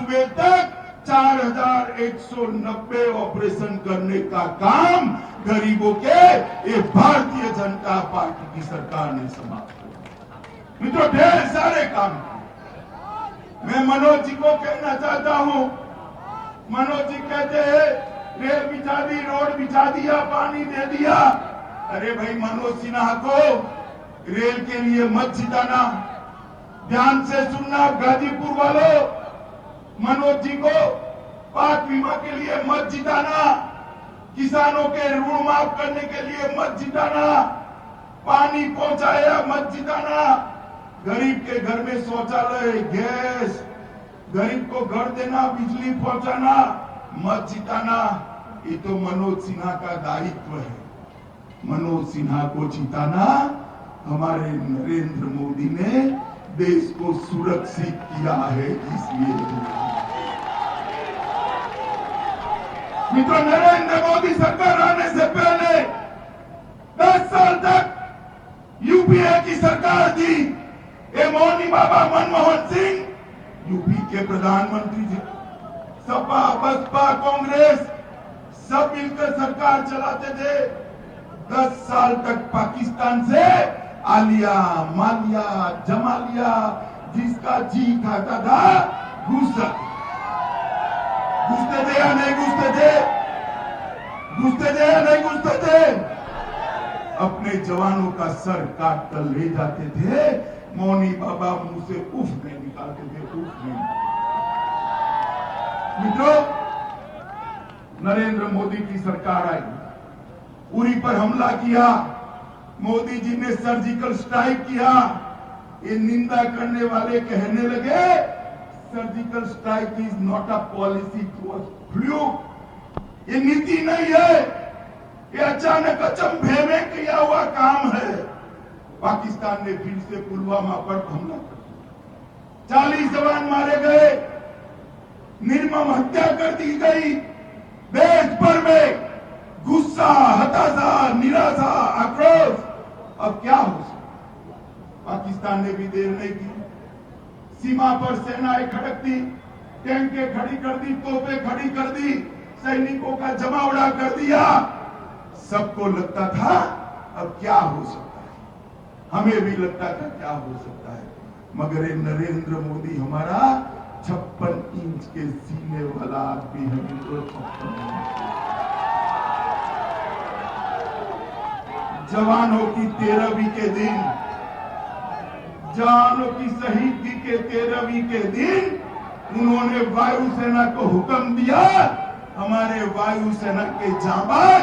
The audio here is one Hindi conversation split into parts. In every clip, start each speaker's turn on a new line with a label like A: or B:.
A: सुबह तक 4190 ऑपरेशन करने का काम गरीबों के ये भारतीय जनता पार्टी की सरकार ने समाप्त किया। मित्रों, ढेर सारे काम किए। मैं मनोज जी को कहना चाहता हूं, मनोज जी कहते हैं रेल बिछा दी, रोड बिछा दिया, पानी दे दिया। अरे भाई, मनोज सिन्हा को रेल के लिए मत जिताना। ध्यान से सुनना गाजीपुर वालों, मनोज जी को पाक बीमा के लिए मत जिताना, किसानों के ऋण माफ करने के लिए मत जिताना, पानी पहुंचाया मत जिताना, गरीब के घर में शौचालय, गैस, गरीब को घर देना, बिजली पहुंचाना मत जिताना। ये तो मनोज सिन्हा का दायित्व है। मनोज सिन्हा को जिताना हमारे नरेंद्र मोदी ने देश को सुरक्षित किया है, इसलिए। मित्रों, नरेंद्र मोदी सरकार आने से पहले 10 साल तक यूपीए की सरकार थी। ये मौनी बाबा मनमोहन सिंह यूपी के प्रधानमंत्री थे। सपा, बसपा, कांग्रेस सब मिलकर सरकार चलाते थे। 10 साल तक पाकिस्तान से आलिया, मालिया, जमालिया, जिसका जी खाता था घुसते थे या नहीं घुसते थे? घुसते थे या नहीं घुसते थे? अपने जवानों का सर काट कर ले जाते थे। मौनी बाबा मुंह से उफ नहीं निकालते थे, उफ नहीं। मित्रों, नरेंद्र मोदी की सरकार आई, उरी पर हमला किया, मोदी जी ने सर्जिकल स्ट्राइक किया। ये निंदा करने वाले कहने लगे surgical strike is not a policy, it was fluke. ये नीति नहीं है, ये अचानक अचंभे में किया हुआ काम है। पाकिस्तान ने फिर से पुलवामा पर हमला कर दिया, 40 जवान मारे गए, निर्मम हत्या कर दी गई। देश भर में गुस्सा, हताशा, निराशा, आक्रोश। अब क्या हो सकता? पाकिस्तान ने भी देर नहीं की, सीमा पर सेनाएं खड़क दी, टैंकें खड़ी कर दी, तोपें खड़ी कर दी, सैनिकों का जमावड़ा कर दिया। सबको लगता था अब क्या हो सकता है, हमें भी लगता था क्या हो सकता है, मगर ये नरेंद्र मोदी हमारा 56 इंच के सीने वाला आदमी है। 56 जवानों की 13वीं के दिन, जवानों की शहीदी के 13वीं के दिन उन्होंने वायुसेना को हुक्म दिया, हमारे वायुसेना के जाबाज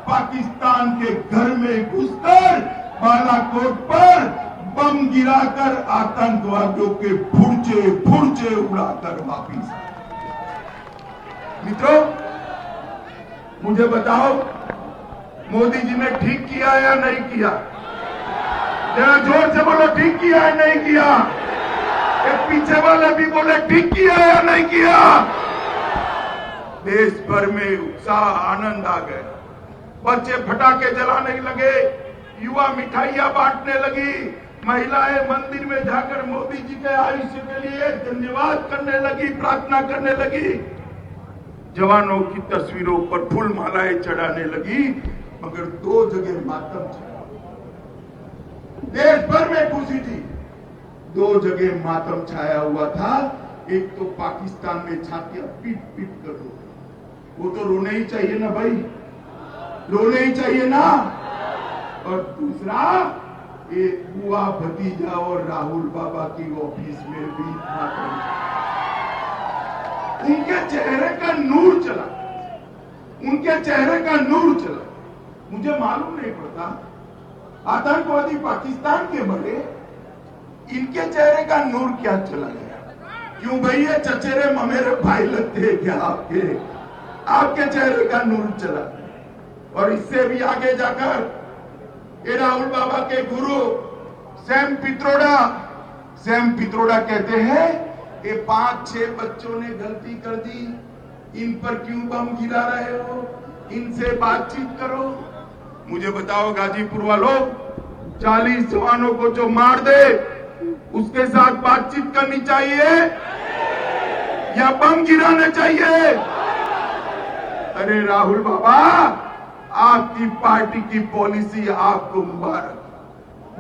A: पाकिस्तान के घर में घुसकर बालाकोट पर बम गिराकर आतंकवादियों के फुर्चे उड़ाकर वापिस। मित्रों, मुझे बताओ, मोदी जी ने ठीक किया या नहीं किया? जरा जोर से बोलो, ठीक किया या नहीं किया? एक पीछे वाले भी बोले ठीक किया या नहीं किया? देश भर में उत्साह, आनंद आ गया। बच्चे पटाखे जलाने लगे, युवा मिठाइयां बांटने लगी, महिलाएं मंदिर में जाकर मोदी जी के आयुष्य के लिए धन्यवाद करने लगी, प्रार्थना करने लगी, जवानों की तस्वीरों पर फूल मालाएं चढ़ाने लगी। मगर 2 जगह मातम छाया, देश भर में खुशी थी, 2 जगह मातम छाया हुआ था। एक तो पाकिस्तान में छातियां पीट कर रो, वो तो रोने ही चाहिए ना भाई, रोने ही चाहिए ना। और दूसरा, एक बुआ, भतीजा और राहुल बाबा की ऑफिस में भी मातम, उनके चेहरे का नूर चला, उनके चेहरे का नूर चला। मुझे मालूम नहीं पड़ता, आतंकवादी पाकिस्तान के बड़े, इनके चेहरे का नूर क्या चला गया? क्यों भाई, ये चचेरे ममेरे भाई लगते हैं क्या आपके? आपके चेहरे का नूर चला। और इससे भी आगे जाकर ये राहुल बाबा के गुरु सैम पित्रोड़ा कहते हैं ये 5-6 बच्चों ने गलती कर दी, इन पर क्यों बम गिरा रहे हो, इनसे बातचीत करो। मुझे बताओ गाजीपुर वालों, 40 जवानों को जो मार दे उसके साथ बातचीत करनी चाहिए या बम गिराने चाहिए? अरे राहुल बाबा, आपकी पार्टी की पॉलिसी आपको मुबारक।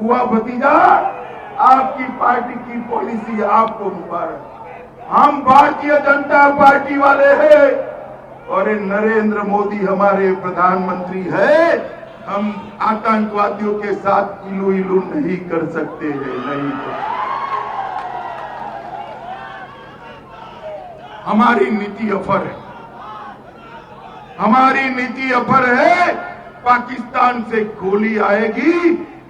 A: हुआ भतीजा, आपकी पार्टी की पॉलिसी आपको मुबारक। हम भारतीय जनता पार्टी वाले हैं और नरेंद्र मोदी हमारे प्रधानमंत्री है। हम आतंकवादियों के साथ इलू इलू नहीं कर सकते हैं, नहीं कर। हमारी नीति अफर है, हमारी नीति अफर है। पाकिस्तान से गोली आएगी,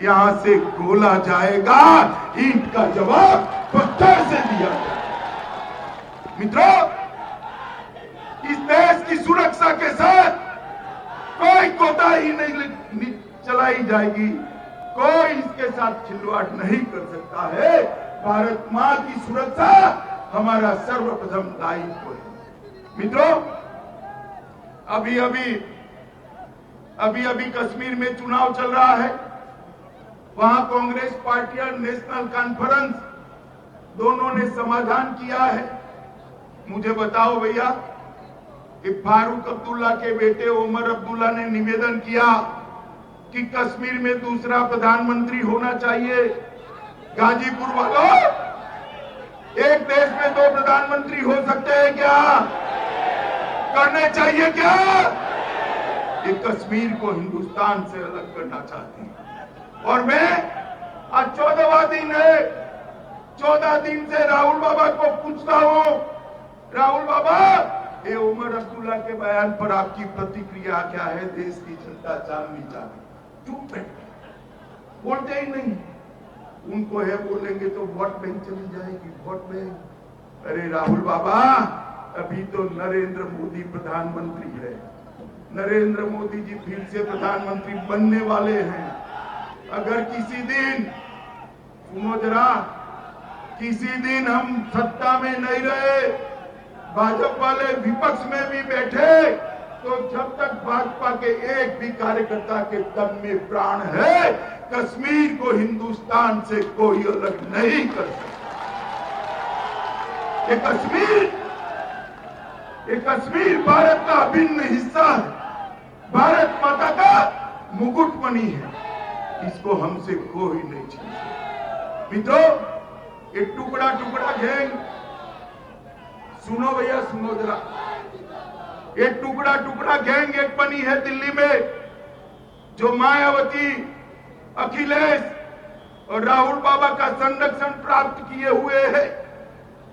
A: यहां से गोला जाएगा, ईंट का जवाब पत्थर से दिया जाएगा। मित्रों, इस देश की सुरक्षा के साथ कोई कोताही नहीं चलाई जाएगी, कोई इसके साथ खिलवाड़ नहीं कर सकता है। भारत मां की सुरक्षा हमारा सर्वप्रथम दायित्व है। मित्रों, अभी अभी कश्मीर में चुनाव चल रहा है। वहां कांग्रेस पार्टी और नेशनल कॉन्फ्रेंस दोनों ने समाधान किया है। मुझे बताओ भैया, कि फारूक अब्दुल्ला के बेटे उमर अब्दुल्ला ने निवेदन किया कि कश्मीर में दूसरा प्रधानमंत्री होना चाहिए। गाजीपुर वालों, एक देश में दो प्रधानमंत्री हो सकते हैं क्या? करने चाहिए क्या? ये कश्मीर को हिंदुस्तान से अलग करना चाहती है। और मैं आज 14वां दिन है, 14 दिन से राहुल बाबा को पूछता हूं, राहुल बाबा, ये उमर अब्दुल्ला के बयान पर आपकी प्रतिक्रिया क्या है? देश की जनता जाननी चाहती। चुप बैठे, बोलते ही नहीं। उनको है बोलेंगे तो वोट बैंक चली जाएगी, वोट बैंक। अरे राहुल बाबा, अभी तो नरेंद्र मोदी प्रधानमंत्री है। नरेंद्र मोदी जी फिर से प्रधानमंत्री बनने वाले हैं। अगर किसी दिन, सुनो जरा, किसी दिन हम सत्ता में नहीं रहे, भाजपा वाले विपक्ष में भी बैठे, तो जब तक भाजपा के एक भी कार्यकर्ता के तन में प्राण है, कश्मीर को हिंदुस्तान से कोई अलग नहीं कर सकता। ये कश्मीर भारत का अभिन्न हिस्सा है, भारत माता का मुकुटमणि है। इसको हमसे कोई नहीं छीन सकता। मित्रों, ये टुकड़ा टुकड़ा गैंग, सुनो भैया, सुनो जरा, ये टुकड़ा टुकड़ा गैंग एक बनी है दिल्ली में, जो मायावती, अखिलेश और राहुल बाबा का संरक्षण प्राप्त किए हुए है।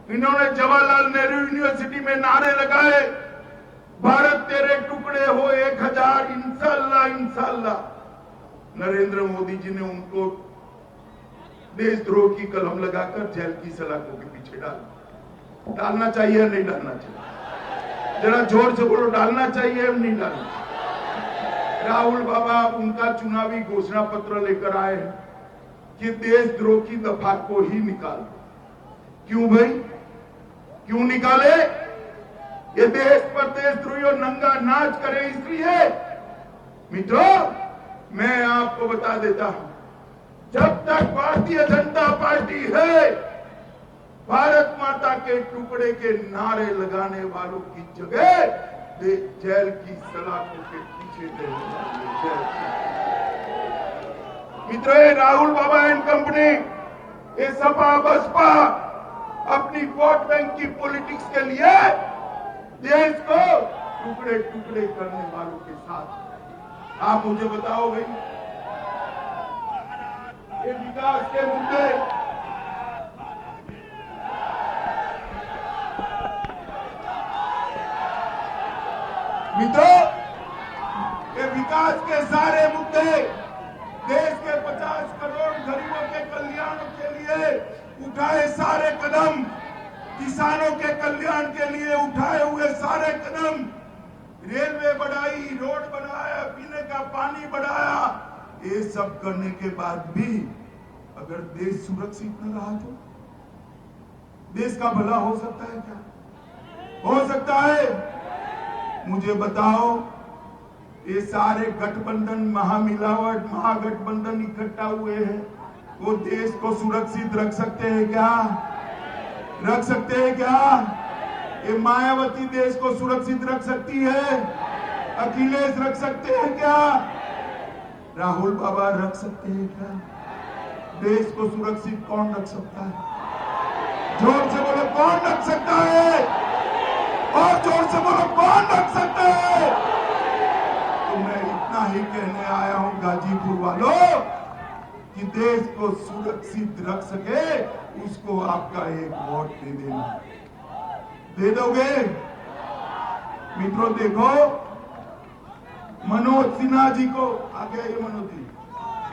A: इन्होंने जवाहरलाल नेहरू यूनिवर्सिटी में नारे लगाए, भारत तेरे टुकड़े हो 1000, इंशाअल्लाह इंशाअल्लाह। नरेंद्र मोदी जी ने उनको देशद्रोह की कलम लगाकर जेल की सलाखों के पीछे डालना चाहिए या नहीं डालना चाहिए? जरा जोर से बोलो, डालना चाहिए या नहीं डालना चाहिए? राहुल बाबा उनका चुनावी घोषणा पत्र लेकर आए हैं कि देशद्रोह की दफा को ही निकाल। क्यों भाई, क्यों निकाले? ये देश पर देशद्रोहियों नंगा नाच करे इसलिए। मित्रों, मैं आपको बता देता हूं, जब तक भारतीय जनता पार्टी है, भारत माता के टुकड़े के नारे लगाने वालों की जगह जेल की सलाखों के पीछे मित्रों, राहुल बाबा एंड कंपनी, ये सपा बसपा अपनी वोट बैंक की पॉलिटिक्स के लिए देश को टुकड़े टुकड़े करने वालों के साथ। आप मुझे बताओ भाई, ये विकास के मुद्दे, मित्रों, ये विकास के सारे मुद्दे, देश के 50 करोड़ गरीबों के कल्याण के लिए उठाए सारे कदम, किसानों के कल्याण के लिए उठाए हुए सारे कदम, रेलवे बढ़ाई, रोड बनाया, पीने का पानी बढ़ाया, ये सब करने के बाद भी अगर देश सुरक्षित न रहा तो देश का भला हो सकता है क्या? हो सकता है? मुझे बताओ, ये सारे गठबंधन, महामिलावट, महागठबंधन इकट्ठा हुए हैं, वो देश को सुरक्षित रख सकते हैं क्या? रख सकते हैं क्या? ये मायावती देश को सुरक्षित रख सकती है? अखिलेश रख सकते हैं क्या? राहुल बाबा रख सकते हैं क्या? देश को सुरक्षित कौन रख सकता है? जोर से बोलो, कौन रख सकता है? और जोर से बोलो, कौन रख सकता है? तो मैं इतना ही कहने आया हूं गाजीपुर वालों कि देश को सुरक्षित रख सके उसको आपका एक वोट दे देना। दे दोगे? मित्रों देखो, मनोज सिन्हा जी को, आगे आइए मनोज जी,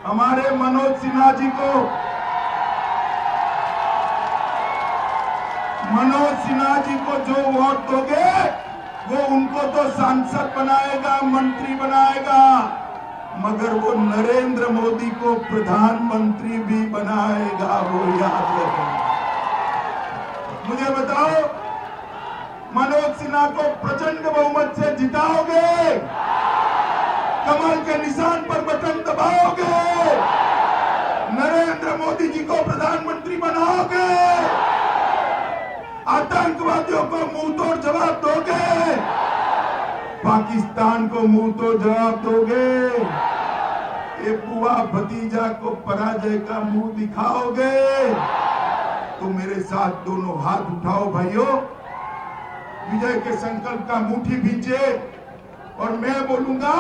A: हमारे मनोज सिन्हा जी को, मनोज सिन्हा जी को जो वोट दोगे वो उनको तो सांसद बनाएगा, मंत्री बनाएगा, मगर वो नरेंद्र मोदी को प्रधानमंत्री भी बनाएगा, वो याद रखना। मुझे बताओ, मनोज सिन्हा को प्रचंड बहुमत से जिताओगे? कमल के निशान पर बटन दबाओगे? नरेंद्र मोदी जी को प्रधानमंत्री बनाओगे? आतंकवादियों को मुंह तोड़ जवाब दोगे? पाकिस्तान को मुंह तोड़ जवाब दोगे? ये बुआ भतीजा को पराजय का मुंह दिखाओगे? तो मेरे साथ दोनों हाथ उठाओ भाइयों, विजय के संकल्प का मुट्ठी भींचे और मैं बोलूंगा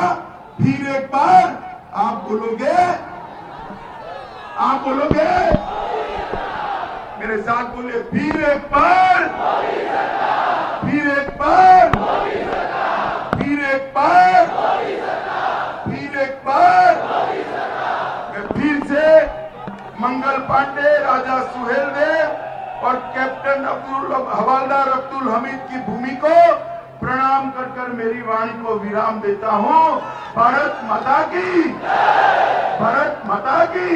A: फिर एक बार, आप बोलोगे? आप बोलोगे? मेरे साथ बोले, फिर एक बार, फिर एक बार, फिर एक बार, फिर एक बार। मैं फिर से मंगल पांडे, राजा सुहेल देव और कैप्टन हवलदार अब्दुल हमीद की भूमि को प्रणाम कर मेरी वाणी को विराम देता हूं। भारत माता की, भारत माता की।